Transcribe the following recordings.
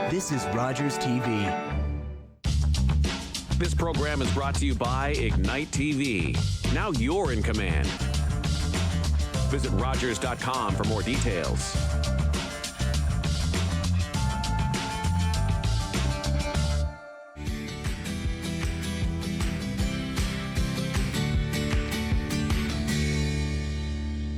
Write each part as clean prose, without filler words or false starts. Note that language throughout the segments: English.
This is Rogers TV. This program is brought to you by Ignite TV. Now you're in command. Visit Rogers.com for more details.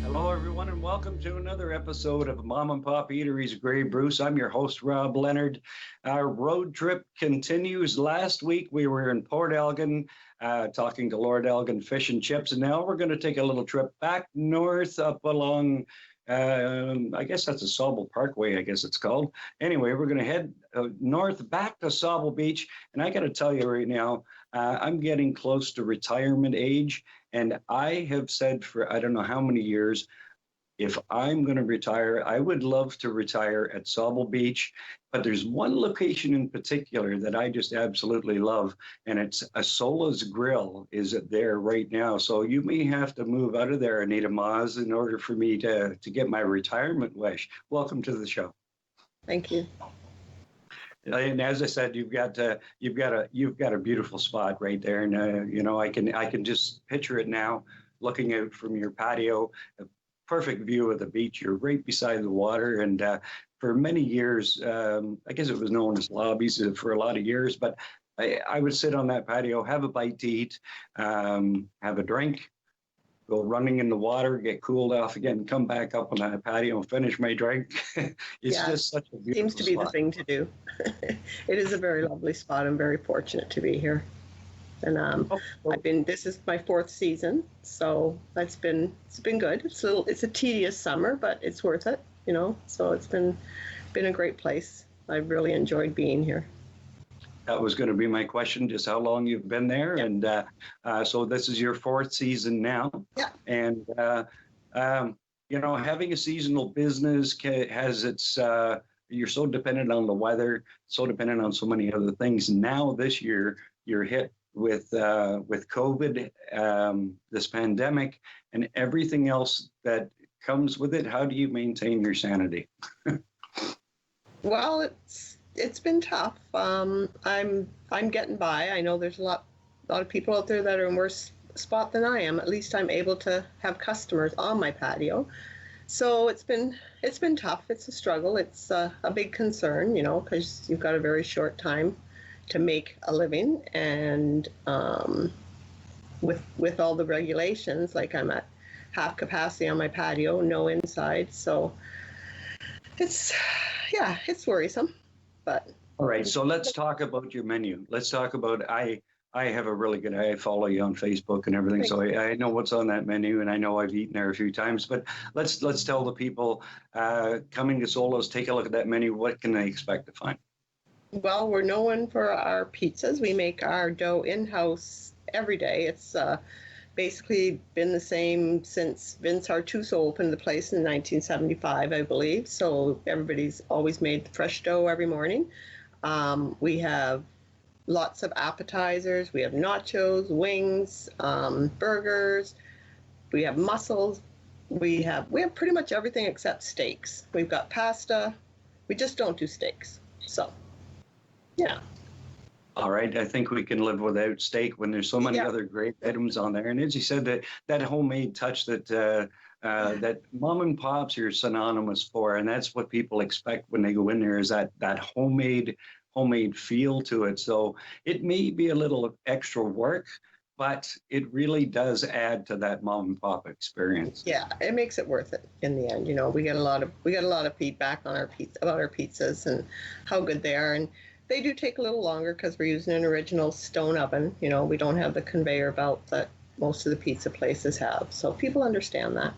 Hello, everyone, and welcome to another episode of Mom and Pop Eateries Grey Bruce. I'm your host, Rob Leonard. Our road trip continues. Last week, we were in Port Elgin talking to Lord Elgin Fish and Chips, and now we're going to take a little trip back north up along, I guess that's a Sauble Parkway, I guess it's called. Anyway, we're going to head north back to Sauble Beach, and I got to tell you right now, I'm getting close to retirement age, and I have said for I don't know how many years, if I'm going to retire, I would love to retire at Sauble Beach. But there's one location in particular that I just absolutely love, and it's a Sola's Grill is there right now. So you may have to move out of there, Anita Maahs, in order for me to get my retirement wish. Welcome to the show. Thank you. And as I said, you've got a beautiful spot right there, and you know I can just picture it now, looking out from your patio, a perfect view of the beach. You're right beside the water, and for many years, I guess it was known as lobbies for a lot of years, but I would sit on that patio, have a bite to eat, have a drink, go running in the water, get cooled off again, come back up on that patio and finish my drink. It's just such a beautiful Seems to be spot. the thing to do. It is a very lovely spot. I'm very fortunate to be here. And this is my fourth season, so it's been good. It's a tedious summer, but it's worth it, you know. So it's been a great place. I've really enjoyed being here. That was going to be my question, just how long you've been there. Yeah. And so this is your fourth season now. Yeah. And, you know, having a seasonal business has its, you're so dependent on the weather, so dependent on so many other things. Now this year, you're hit with COVID, this pandemic, and everything else that comes with it. How do you maintain your sanity? Well, it's been tough. I'm getting by. I know there's a lot of people out there that are in worse spot than I am. At least I'm able to have customers on my patio. So it's been tough. It's a struggle. It's a big concern, you know, because you've got a very short time to make a living, and with all the regulations, like I'm at half capacity on my patio, no inside. So it's worrisome. But all right, so let's talk about your menu. Let's talk about I have a really good, I follow you on Facebook and everything, so I know what's on that menu, and I know I've eaten there a few times. But let's tell the people coming to Solas, take a look at that menu. What can they expect to find? Well, we're known for our pizzas. We make our dough in-house every day. It's basically been the same since Vince Artuso opened the place in 1975, I believe. So everybody's always made fresh dough every morning. We have lots of appetizers. We have nachos, wings, burgers. We have mussels. We have pretty much everything except steaks. We've got pasta. We just don't do steaks. So, yeah. All right, I think we can live without steak when there's so many other great items on there. And as you said, that homemade touch that that mom and pops are synonymous for, and that's what people expect when they go in there, is that homemade feel to it. So it may be a little extra work, but it really does add to that mom and pop experience. Yeah, it makes it worth it in the end. You know, we get a lot of feedback on about our pizzas and how good they are, and they do take a little longer because we're using an original stone oven. You know, we don't have the conveyor belt that most of the pizza places have. So people understand that.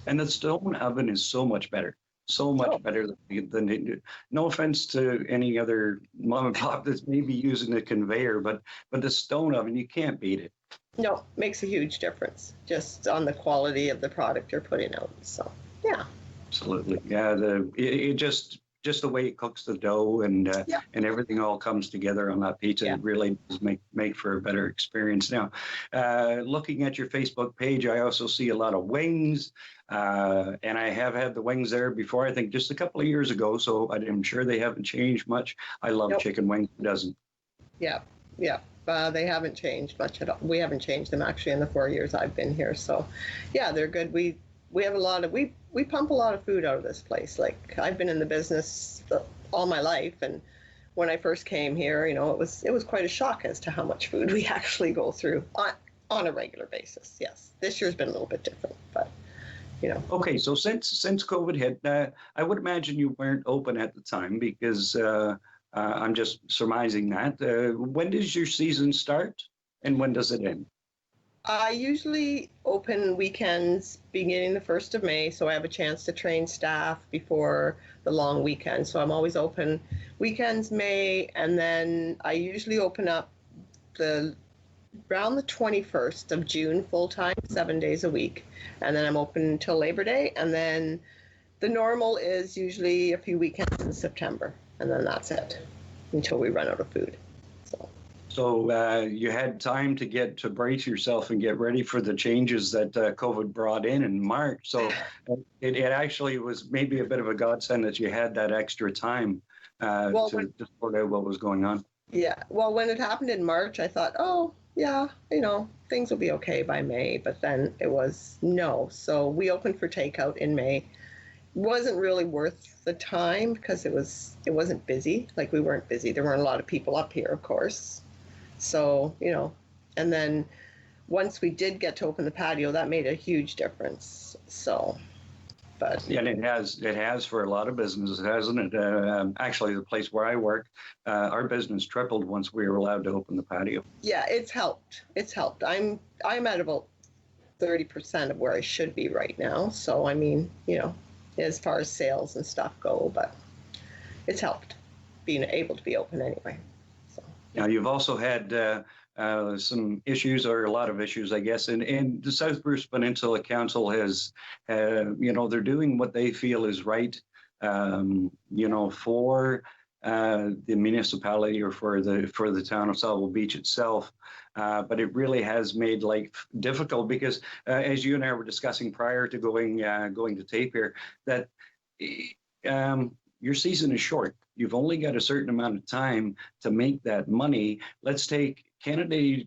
And the stone oven is so much better. So much better than no offense to any other mom and pop that's maybe using a conveyor, but the stone oven, you can't beat it. No, makes a huge difference just on the quality of the product you're putting out. So, yeah. Absolutely. Yeah, just the way it cooks the dough and everything all comes together on that pizza. Yeah. It really does make for a better experience. Now, looking at your Facebook page, I also see a lot of wings, and I have had the wings there before, I think just a couple of years ago, so I'm sure they haven't changed much. I love chicken wings. Who doesn't? Yeah, yeah. They haven't changed much at all. We haven't changed them actually in the 4 years I've been here. So, yeah, they're good. We have a lot of we pump a lot of food out of this place. Like, I've been in the business all my life, and when I first came here, you know, it was quite a shock as to how much food we actually go through on a regular basis. Yes, this year's been a little bit different, but you know. Okay, so since COVID hit, I would imagine you weren't open at the time because. I'm just surmising that. When does your season start and when does it end? I usually open weekends beginning the 1st of May, so I have a chance to train staff before the long weekend. So I'm always open weekends, May, and then I usually open up around the 21st of June full-time, 7 days a week. And then I'm open until Labor Day, and then the normal is usually a few weekends in September. And then that's it until we run out of food. So you had time to brace yourself and get ready for the changes that COVID brought in March. So it actually was maybe a bit of a godsend that you had that extra time to sort out what was going on. Yeah. Well, when it happened in March, I thought, oh, yeah, you know, things will be okay by May. But then it was no. So we opened for takeout in May. Wasn't really worth the time because it wasn't busy. Like, we weren't busy. There weren't a lot of people up here, of course. So, you know, and then once we did get to open the patio, that made a huge difference. So, but yeah, and it has for a lot of businesses, hasn't it? Actually, the place where I work, our business tripled once we were allowed to open the patio. Yeah, it's helped. I'm at about 30% of where I should be right now. So, I mean, you know, as far as sales and stuff go, but it's helped being able to be open anyway. So. Now, you've also had some issues, or a lot of issues, I guess, and the South Bruce Peninsula Council has, you know, they're doing what they feel is right, you know, for the municipality or for the town of Sauble Beach itself. But it really has made life difficult because, as you and I were discussing prior to going to tape here, that your season is short. You've only got a certain amount of time to make that money. Let's take Canada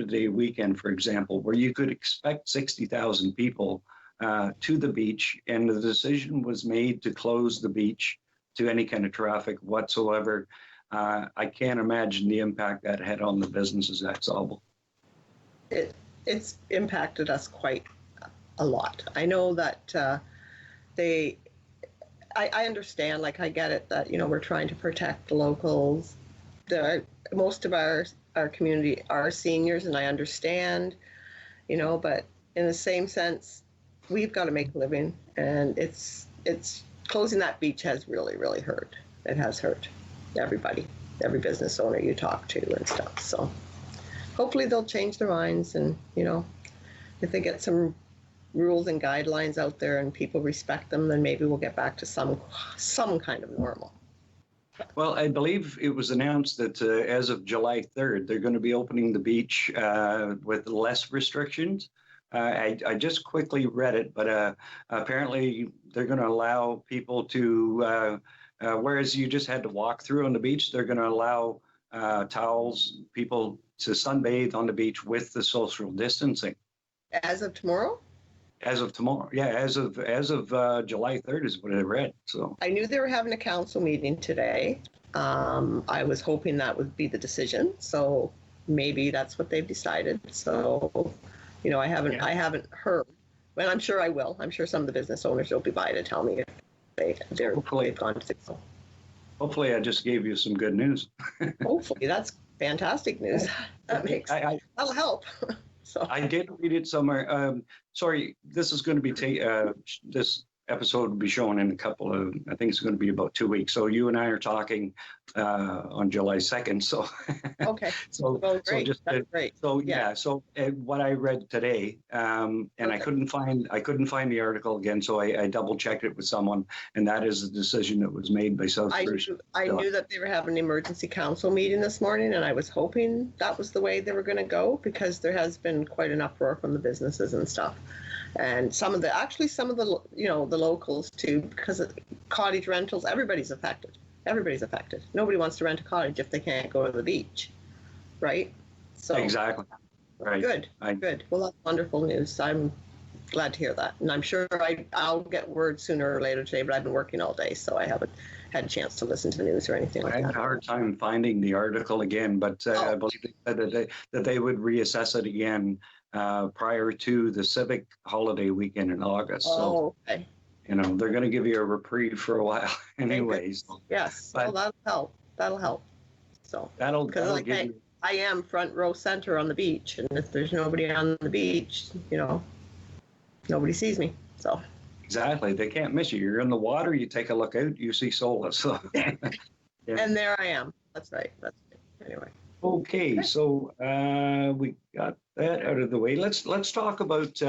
Day weekend, for example, where you could expect 60,000 people to the beach, and the decision was made to close the beach to any kind of traffic whatsoever. I can't imagine the impact that had on the businesses at Sauble. It's impacted us quite a lot. I know that I understand, like, I get it that, you know, we're trying to protect the locals. Most of our community are seniors, and I understand, you know, but in the same sense, we've got to make a living, and it's closing that beach has really, really hurt. It has hurt everybody, every business owner you talk to and stuff. So hopefully they'll change their minds, and, you know, if they get some rules and guidelines out there and people respect them, then maybe we'll get back to some kind of normal. Well, I believe it was announced that as of July 3rd, they're going to be opening the beach with less restrictions. I just quickly read it, but apparently they're going to allow people to, whereas you just had to walk through on the beach, they're going to allow towels, people to sunbathe on the beach with the social distancing. As of tomorrow? As of tomorrow, yeah. As of July 3rd is what I read. So I knew they were having a council meeting today. I was hoping that would be the decision. So maybe that's what they've decided. So, you know, I haven't heard. Well, I'm sure I will. I'm sure some of the business owners will be by to tell me if they've gone to. So. Hopefully, I just gave you some good news. Hopefully, that's fantastic news. That'll help. So. I did read it somewhere. Sorry, this is going to be this episode will be shown in I think it's going to be about 2 weeks. So you and I are talking on July 2nd. So, Okay. so, Oh, so great. just, That's great. so Yeah. yeah. So what I read today, and I Okay. couldn't find the article again. So I double checked it with someone, and that is the decision that was made by South Bruce. I knew that they were having an emergency council meeting this morning, and I was hoping that was the way they were going to go, because there has been quite an uproar from the businesses and stuff. And some of the the locals too, because of cottage rentals, everybody's affected. Everybody's affected. Nobody wants to rent a cottage if they can't go to the beach, right? So Exactly. Right. good, good. Well, that's wonderful news. I'm glad to hear that, and I'm sure I'll get word sooner or later today. But I've been working all day, so I haven't had a chance to listen to the news or anything like I had that. a hard time finding the article again, but I believe that they would reassess it again prior to the civic holiday weekend in August. So, Okay. they're going to give you a reprieve for a while anyways. Yes. But Well, that'll help. That'll help. So that'll because give you. I am front row center on the beach, and if there's nobody on the beach, nobody sees me. So Exactly. They can't miss you. You're in the water, you take a look out, you see Sola. So, yeah. And there I am. That's right. That's right. Anyway. Okay, so we got that out of the way. Let's talk about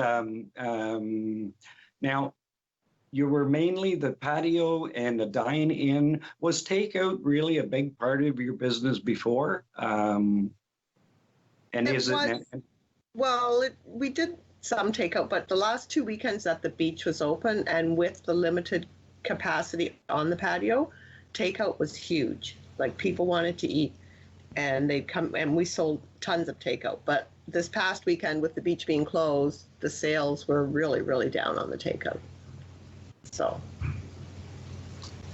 now. You were mainly the patio and the dine-in. Was takeout really a big part of your business before? And we did some takeout, but the last 2 weekends that the beach was open and with the limited capacity on the patio, takeout was huge. Like, people wanted to eat, and they'd come, and we sold tons of takeout. But this past weekend, with the beach being closed, the sales were really, really down on the takeout. So.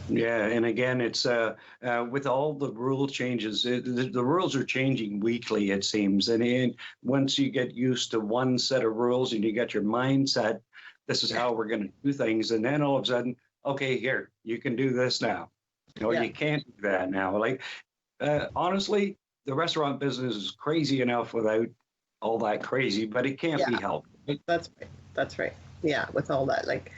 Yeah, and again, it's with all the rule changes, the rules are changing weekly, it seems. And once you get used to one set of rules and you get your mindset, this is how we're going to do things. And then all of a sudden, okay, here, you can do this now. You can't do that now. Like, honestly, the restaurant business is crazy enough without all that crazy, but it can't be helped. That's right. That's right. Yeah, with all that, like,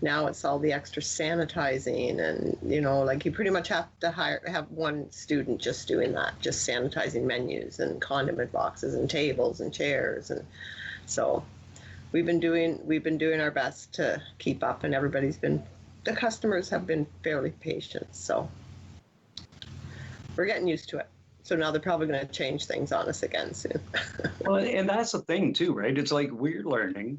now it's all the extra sanitizing, and like, you pretty much have to have one student just doing that, just sanitizing menus and condiment boxes and tables and chairs, and so we've been doing our best to keep up, and the customers have been fairly patient, so we're getting used to it. So now they're probably going to change things on us again soon. Well, and that's the thing too, right? It's like we're learning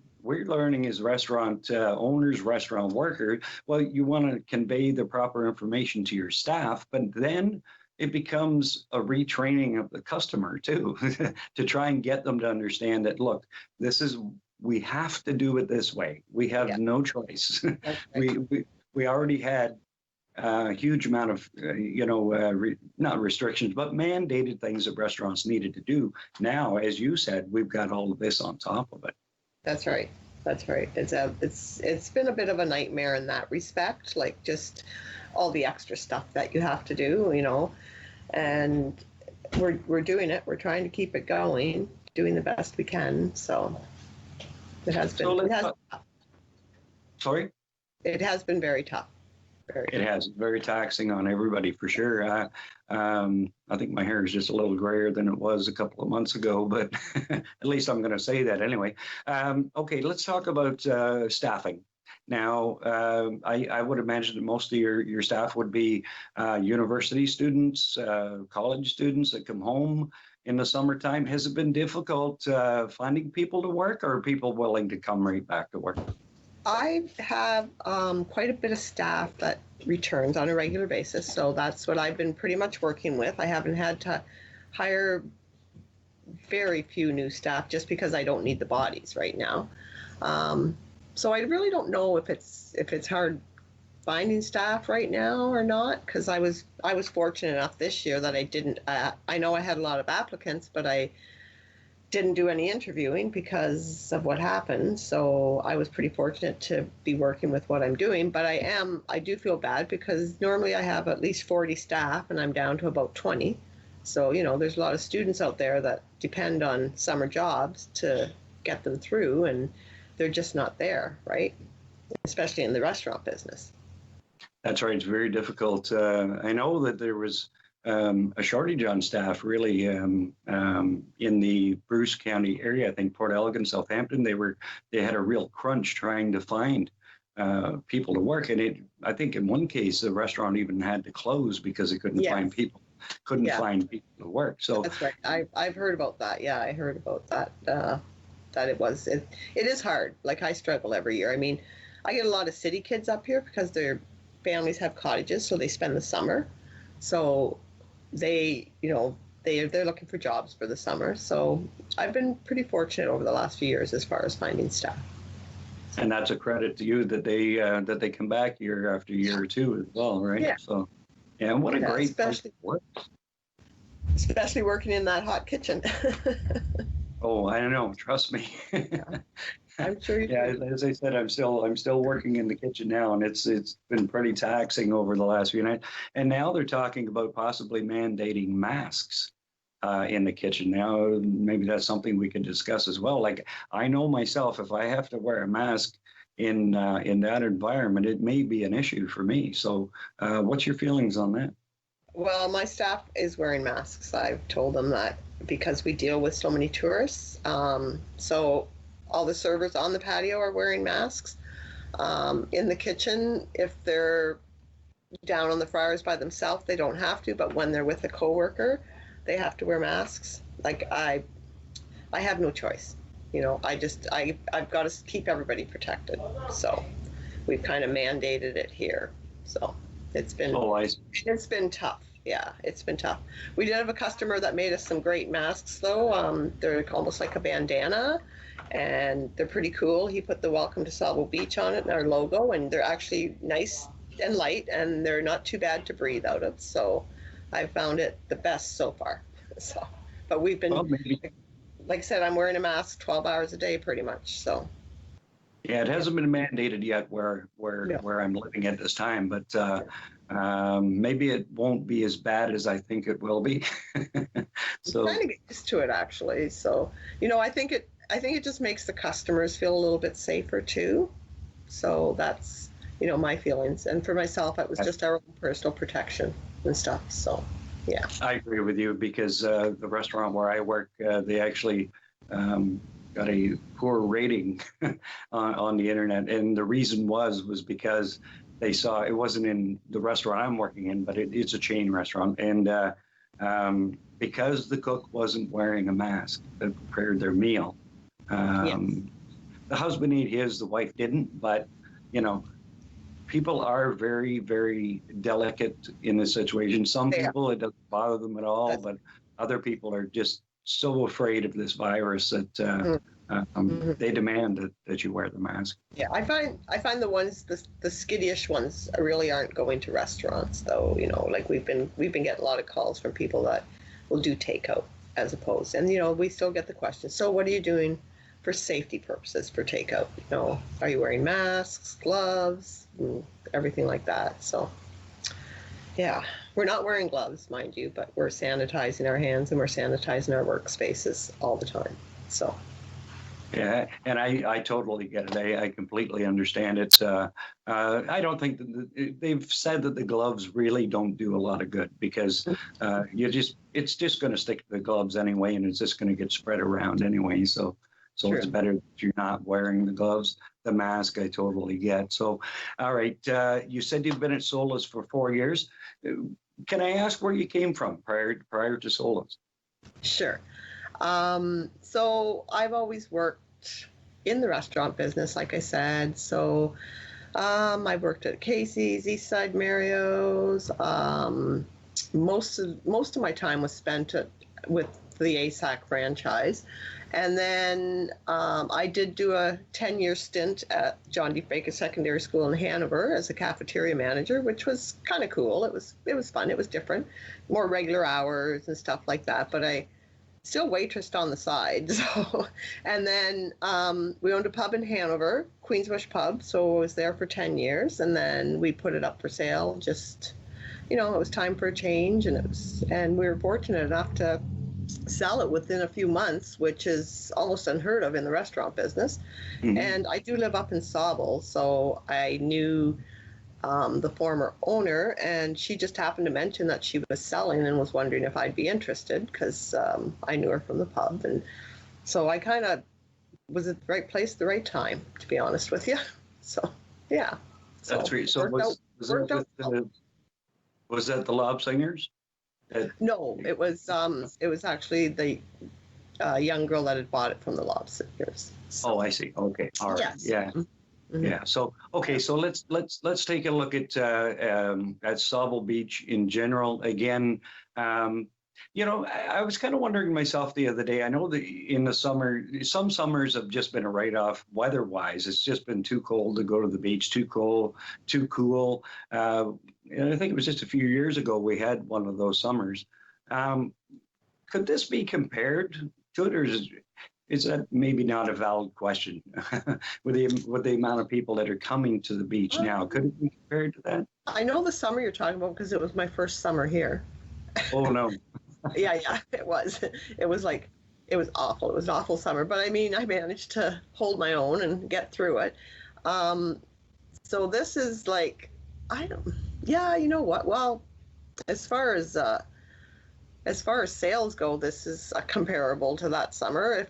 as restaurant owners, restaurant workers. Well, you want to convey the proper information to your staff, but then it becomes a retraining of the customer too, to try and get them to understand that, look, we have to do it this way. We have no choice. We already had a huge amount of, not restrictions, but mandated things that restaurants needed to do. Now, as you said, we've got all of this on top of it. That's right. That's right. It's been a bit of a nightmare in that respect, like just all the extra stuff that you have to do, and we're doing it. We're trying to keep it going, doing the best we can. So it has been. Sorry? It has been very tough. It has, very taxing on everybody for sure. I think my hair is just a little grayer than it was a couple of months ago, but at least I'm going to say that anyway. Okay, let's talk about staffing. Now, I would imagine that most of your staff would be university students, college students that come home in the summertime. Has it been difficult finding people to work, or are people willing to come right back to work? I have quite a bit of staff that returns on a regular basis, so that's what I've been pretty much working with. I haven't had to hire very few new staff just because I don't need the bodies right now. So I really don't know if it's hard finding staff right now or not, because I was fortunate enough this year that I didn't. I know I had a lot of applicants, but I didn't do any interviewing because of what happened. So I was pretty fortunate to be working with what I'm doing, but I do feel bad because normally I have at least 40 staff and I'm down to about 20. So, there's a lot of students out there that depend on summer jobs to get them through, and they're just not there, right? especially in the restaurant business. That's right. It's very difficult. I know that there was a shortage on staff really in the Bruce County area. I think Port Elgin, Southampton, they had a real crunch trying to find people to work. And I think in one case, the restaurant even had to close because it couldn't find people. Couldn't find people to work. So that's right. I've heard about that. Yeah, I heard about that. That it is hard. Like I struggle every year. I mean, I get a lot of city kids up here because their families have cottages, so they spend the summer. So they're looking for jobs for the summer. So I've been pretty fortunate over the last few years as far as finding staff. And that's a credit to you that they come back year after year or two as well, right? Yeah. So, yeah, what a great place to work. Especially working in that hot kitchen. Oh, I don't know. Trust me. Yeah. I'm sure you do. As I said, I'm still working in the kitchen now, and it's been pretty taxing over the last few nights. And now they're talking about possibly mandating masks in the kitchen. Now, maybe that's something we can discuss as well. Like I know myself, if I have to wear a mask in that environment, it may be an issue for me. So, what's your feelings on that? Well, my staff is wearing masks. I've told them that because we deal with so many tourists. So all the servers on the patio are wearing masks. In the kitchen, if they're down on the fryers by themselves, they don't have to. But when they're with a coworker, they have to wear masks. Like I have no choice. I've got to keep everybody protected. So we've kind of mandated it here. So it's been tough. Yeah, it's been tough. We did have a customer that made us some great masks, though. They're almost like a bandana, and they're pretty cool. He put the Welcome to Sauble Beach on it and our logo, and they're actually nice and light, and they're not too bad to breathe out of. So I found it the best so far. So, but we've been, like I said, I'm wearing a mask 12 hours a day pretty much. So. Yeah, it hasn't been mandated yet where I'm living at this time, but maybe it won't be as bad as I think it will be. So I'm trying to get used to it, actually. So I think it just makes the customers feel a little bit safer too. So that's my feelings, and for myself, it was just our own personal protection and stuff. So yeah, I agree with you because the restaurant where I work, they actually. Got a poor rating on the internet, and the reason was because they saw it wasn't in the restaurant I'm working in, but it's a chain restaurant, and because the cook wasn't wearing a mask that prepared their meal, the husband ate his, the wife didn't, but people are very, very delicate in this situation. Some people it doesn't bother them at all, but other people are just so afraid of this virus that they demand that you wear the mask. Yeah, I find the ones the skittish ones really aren't going to restaurants though. Like we've been getting a lot of calls from people that will do takeout as opposed, and we still get the question. So what are you doing for safety purposes for takeout? Are you wearing masks, gloves, everything like that? So. Yeah, we're not wearing gloves, mind you, but we're sanitizing our hands and we're sanitizing our workspaces all the time. So. Yeah, and I totally get it. I completely understand it. I don't think that they've said that the gloves really don't do a lot of good because it's just going to stick to the gloves anyway, and it's just going to get spread around anyway. So True. It's better that you're not wearing the gloves. The mask, I totally get. So, all right, you said you've been at Solas for 4 years. Can I ask where you came from prior to Solas? Sure. So I've always worked in the restaurant business, like I said. So I worked at Casey's, Eastside Mario's. Most of my time was spent with the ASAC franchise. And then I did do a 10-year stint at John D. Baker Secondary School in Hanover as a cafeteria manager, which was kind of cool. It was fun. It was different, more regular hours and stuff like that. But I still waitressed on the side. So, and then we owned a pub in Hanover, Queensbush Pub. So I was there for 10 years, and then we put it up for sale. Just, it was time for a change, and we were fortunate enough to sell it within a few months, which is almost unheard of in the restaurant business. Mhm. And I do live up in Sauble, so I knew the former owner, and she just happened to mention that she was selling and was wondering if I'd be interested because I knew her from the pub. And so I kind of was at the right place at the right time, to be honest with you. So, yeah. That's right. So was that the Lob Singers? No, it was actually the young girl that had bought it from the Lobsters. So. Oh, I see. Okay. All right. Yes. Yeah. Mm-hmm. Yeah. So okay. So let's take a look at Sauble Beach in general again. I was kind of wondering myself the other day. I know that in the summer, some summers have just been a write-off weather-wise. It's just been too cold to go to the beach, too cold, too cool. And I think it was just a few years ago we had one of those summers. Could this be compared to it, or is that maybe not a valid question with the amount of people that are coming to the beach now? Could it be compared to that? I know the summer you're talking about because it was my first summer here. Oh no. Yeah, it was. It was awful. It was an awful summer, but I mean, I managed to hold my own and get through it. So this is like, yeah, you know what? Well, as far as sales go, this is comparable to that summer.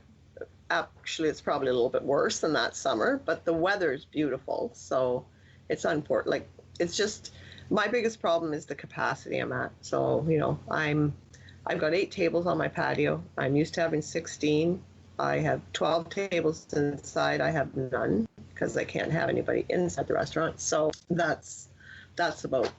Actually, it's probably a little bit worse than that summer, but the weather is beautiful, so it's unfortunate. Like, it's just, my biggest problem is the capacity I'm at. So, I've got 8 tables on my patio. I'm used to having 16. I have 12 tables inside. I have none because I can't have anybody inside the restaurant. So that's about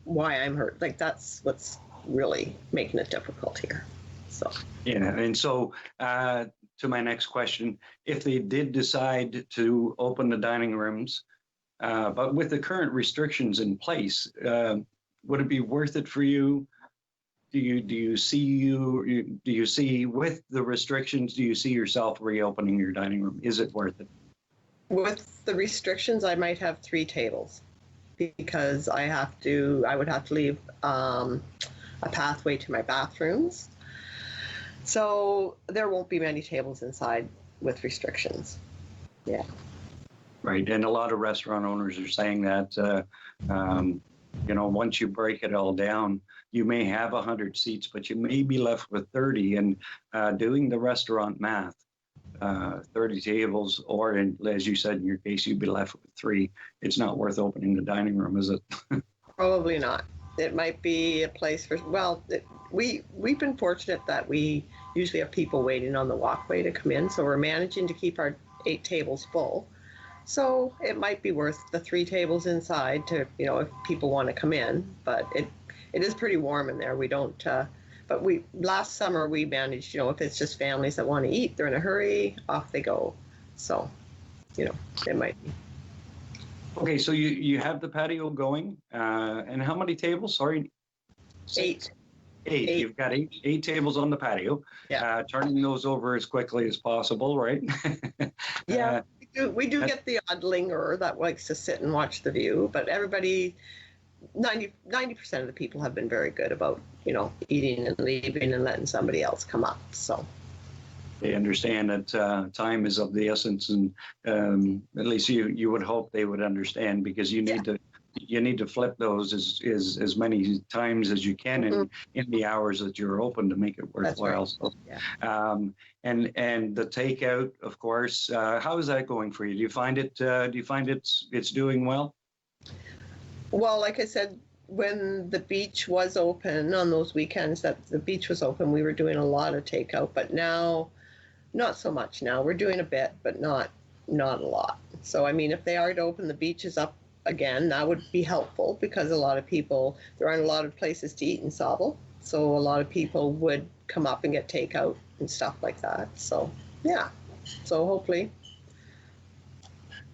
why I'm hurt. Like, that's what's really making it difficult here. So yeah, and so to my next question, if they did decide to open the dining rooms, but with the current restrictions in place, would it be worth it for you? Do you see with the restrictions? Do you see yourself reopening your dining room? Is it worth it? With the restrictions, I might have 3 tables because I would have to leave a pathway to my bathrooms. So there won't be many tables inside with restrictions. Yeah. Right, and a lot of restaurant owners are saying that, once you break it all down, you may have 100 seats, but you may be left with 30. And doing the restaurant math, 30 tables, or as you said in your case, you'd be left with 3. It's not worth opening the dining room, is it? Probably not. It might be a place for, we've been fortunate that we usually have people waiting on the walkway to come in, so we're managing to keep our 8 tables full. So it might be worth the 3 tables inside to, if people want to come in, but it is pretty warm in there. We don't, but last summer we managed, if it's just families that want to eat, they're in a hurry, off they go. So, it might be. Okay, so you have the patio going, and how many tables? Sorry. 8. 8. You've got 8 tables on the patio. Yeah. Turning those over as quickly as possible, right? Yeah. We do get the odd lingerer that likes to sit and watch the view, but everybody, 90% of the people have been very good about, eating and leaving and letting somebody else come up. So they understand that time is of the essence, and at least you would hope they would understand, because you need to flip those as many times as you can in the hours that you're open to make it worthwhile. That's right. So, yeah. And the takeout, of course, how is that going for you? Do you find it's doing well? Well, like I said, when the beach was open on those weekends that the beach was open, we were doing a lot of takeout, but now not so much. Now we're doing a bit, but not a lot. So I mean, if they are to open the beaches up again, that would be helpful, because there aren't a lot of places to eat in Sauble, so a lot of people would come up and get takeout and stuff like that. So yeah, so hopefully.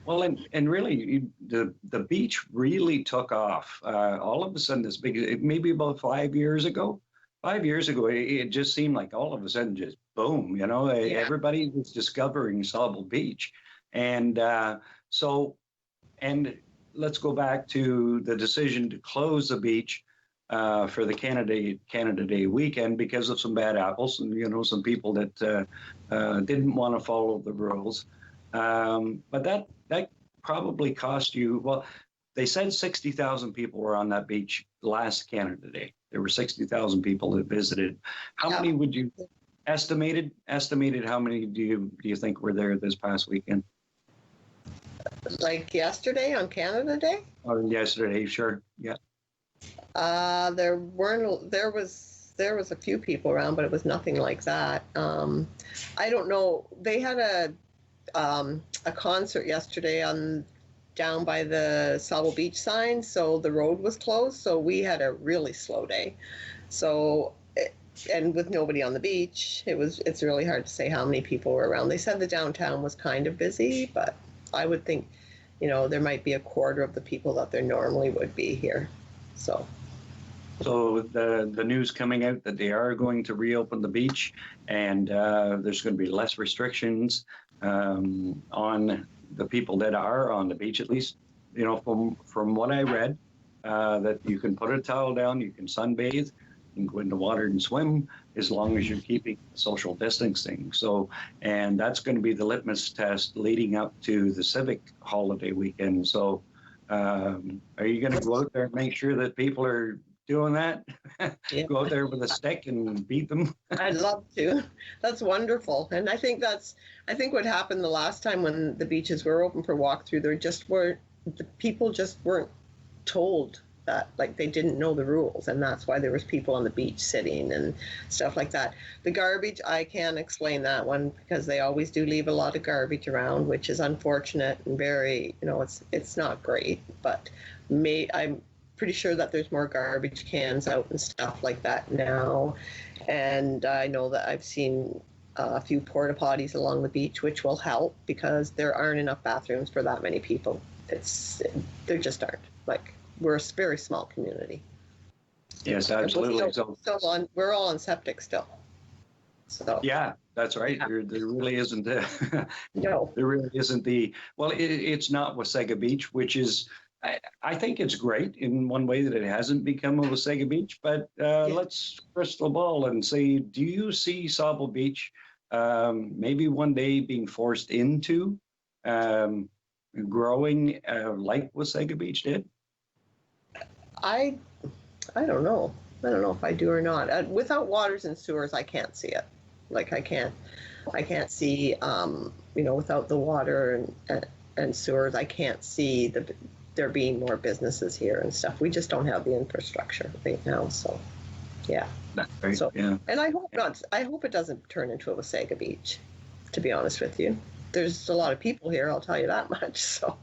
Well, and really, the beach really took off. All of a sudden, this big, maybe about 5 years ago. 5 years ago, it just seemed like all of a sudden, just boom. Everybody was discovering Sauble Beach, and let's go back to the decision to close the beach. for the Canada Day weekend because of some bad apples and some people that didn't want to follow the rules. But that probably cost you. Well, they said 60,000 people were on that beach last Canada Day. There were 60,000 people that visited. How many would you estimated how many do you think were there this past weekend? Like yesterday on Canada Day? Or yesterday, sure, yeah. There was a few people around, but it was nothing like that. I don't know. They had a concert yesterday down by the Sauble Beach sign, so the road was closed. So we had a really slow day. So, and with nobody on the beach, it's really hard to say how many people were around. They said the downtown was kind of busy, but I would think, there might be a quarter of the people that there normally would be here. So the news coming out that they are going to reopen the beach, and there's going to be less restrictions on the people that are on the beach, at least, from what I read, that you can put a towel down, you can sunbathe, you can go in the water and swim as long as you're keeping social distancing. So, and that's going to be the litmus test leading up to the civic holiday weekend. So, are you going to go out there and make sure that people are doing that? Yeah. Go out there with a stick and beat them? I'd love to. That's wonderful. And I think what happened the last time when the beaches were open for walkthrough, the people just weren't told that, like, they didn't know the rules, and that's why there was people on the beach sitting and stuff like that. The garbage, I can't explain that one because they always do leave a lot of garbage around, which is unfortunate and very, it's not great, but I'm pretty sure that there's more garbage cans out and stuff like that now. And I know that I've seen a few porta potties along the beach, which will help because there aren't enough bathrooms for that many people. There just aren't. Like, we're a very small community. Yes, absolutely. We're all on septic still. So yeah, that's right. There really isn't. No, there really isn't it's not Wasaga Beach, which is. I think it's great in one way that it hasn't become a Wasaga Beach, but let's crystal ball and say, do you see Sauble Beach maybe one day being forced into growing like Wasaga Beach did? I don't know. I don't know if I do or not. Without waters and sewers, I can't see it. Like, I can't see, without the water and sewers, I can't see there being more businesses here and stuff. We just don't have the infrastructure right now. So, yeah. That's right. So, yeah. And I hope not. I hope it doesn't turn into a Wasaga Beach, to be honest with you. There's a lot of people here, I'll tell you that much. So,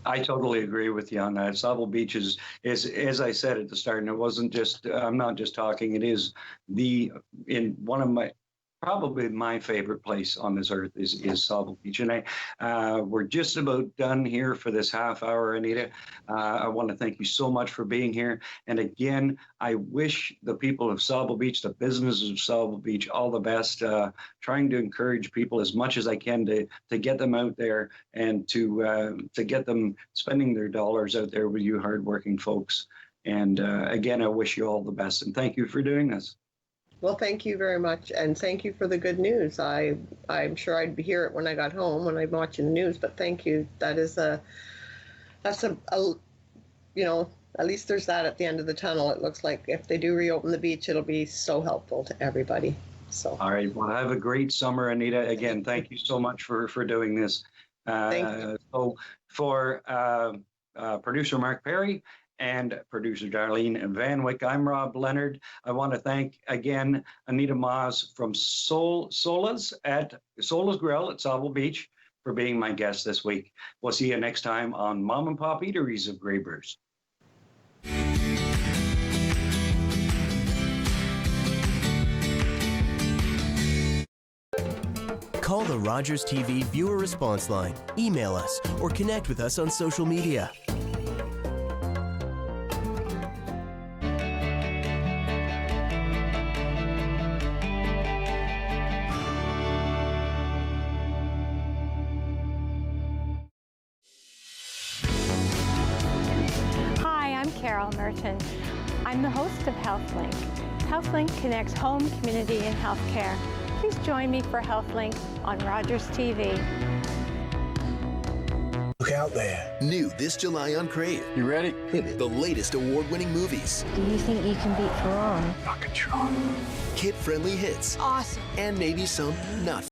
I totally agree with you on that. Sauble Beach is, as I said at the start, and it wasn't just, I'm not just talking, it is one of probably my favorite place on this earth is Sauble Beach. And we're just about done here for this half hour, Anita. I want to thank you so much for being here. And again, I wish the people of Sauble Beach, the businesses of Sauble Beach, all the best, trying to encourage people as much as I can to get them out there and to get them spending their dollars out there with you hardworking folks. And again, I wish you all the best. And thank you for doing this. Well, thank you very much, and thank you for the good news. I'm sure I'd hear it when I got home when I'm watching the news, but thank you. That's at least there's that at the end of the tunnel. It looks like if they do reopen the beach, it'll be so helpful to everybody. So. All right. Well, have a great summer, Anita. Again, thank you so much for doing this. Thank you. So for producer Mark Perry and producer Darlene Van Wyck, I'm Rob Leonard. I want to thank again Anita Maahs from Solas Grill at Sauble Beach for being my guest this week. We'll see you next time on Mom and Pop Eateries of Grey Bruce. Call the Rogers TV viewer response line, email us, or connect with us on social media. Hi, I'm Carol Merton. I'm the host of HealthLink. HealthLink connects home, community, and healthcare. Please join me for HealthLink on Rogers TV. Look out there. New this July on Crave. You ready? The latest award-winning movies. Do you think you can beat Ferrari? Rocket Sean. Kid-friendly hits. Awesome. And maybe some not